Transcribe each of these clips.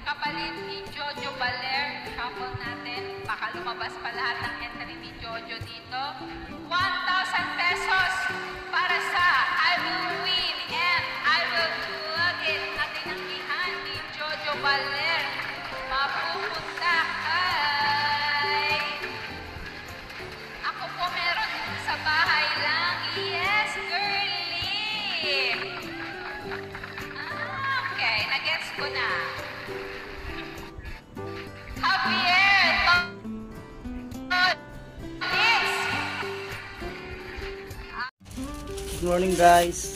kapalit ni Jojo Baler. Shuffle natin. Baka lumabas pa lahat ng entry ni Jojo dito. 1,000 pesos para sa I Will Win and I Will Plug It. Natin ang ihan ni Jojo Baler. Mapupunta kay... Ako po meron sa bahay lang. Yes, girlie! Okay, nagets ko na. Javier! Good morning guys.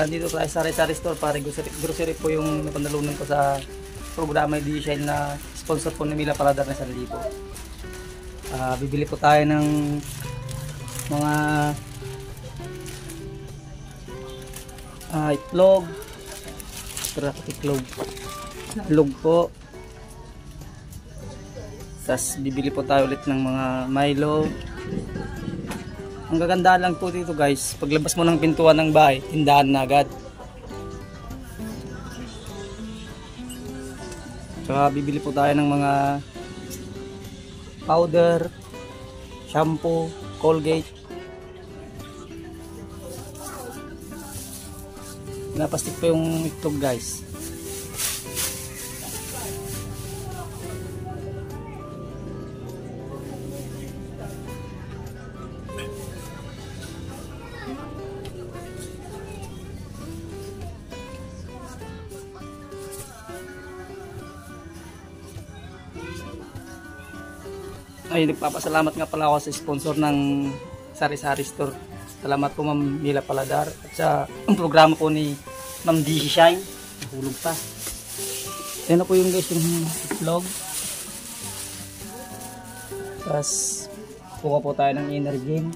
Dito tayo sa Sari-Sari Store para grocery po yung napanalunan ko sa programa D-Shine na sponsor po ni Mila Paladar na 1,000. Bibili po tayo ng mga itlog. Itlog po. Tapos bibili po tayo ulit ng mga Milo. Ang gaganda lang po dito guys, paglabas mo ng pintuan ng bahay, tindahan na agad. Tsaka bibili po tayo ng mga powder, shampoo, Colgate. Napastik po yung itlog guys. Ay, nagpapasalamat nga pala ako sa sponsor ng Sari-Sari Store. Salamat po Ma'am Mila Paladar at sa programa po ni Ma'am D-Shine. Nahulog pa. Yan na po yung guys yung itlog. Tapos kuha po tayo ng Energen.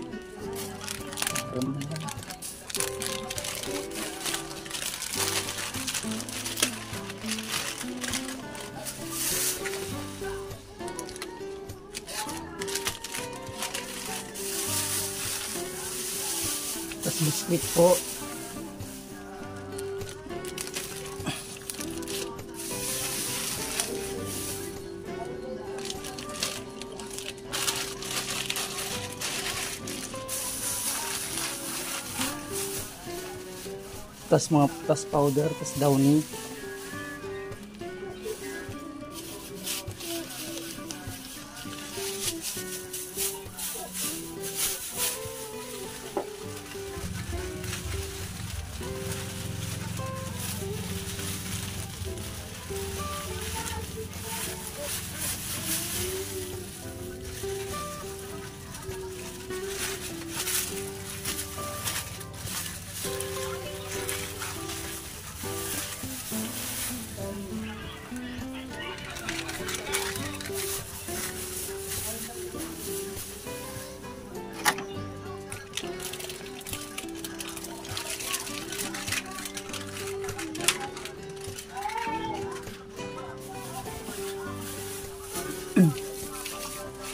Tapos biscuit po. Tapos mga powder, tapos downy.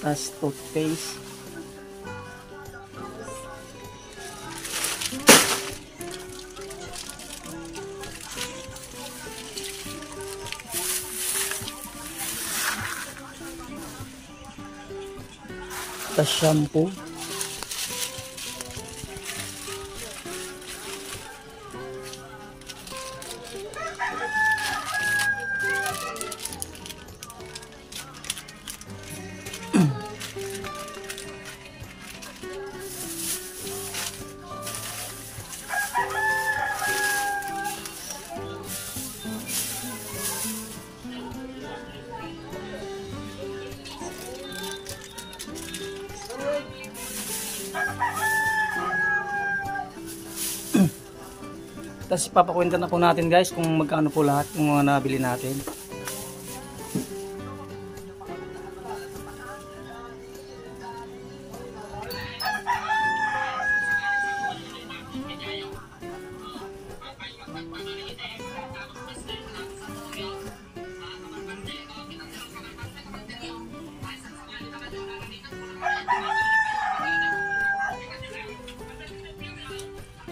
As toothpaste. Tas shampoo. Tapos ipapakwenta na po natin guys kung magkano po lahat ng mga nabili natin.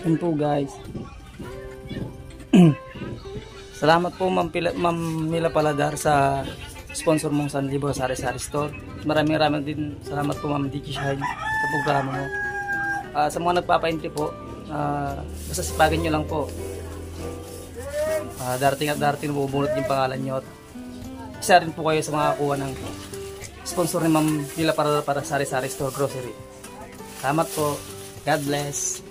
Yan po guys. Salamat po Ma'am Mila Paladar sa sponsor mong Sanlibo Sari Sari Store. Maraming din salamat po Ma'am Digi Shine sa programa mo. Sa mga nagpapa-entry po, basta sipagin nyo lang po. Darating at darating bubunot yung pangalan nyo. Isa rin po kayo sa mga kuha ng sponsor ni Ma'am Mila para Sari Sari Store Grocery. Salamat po. God bless.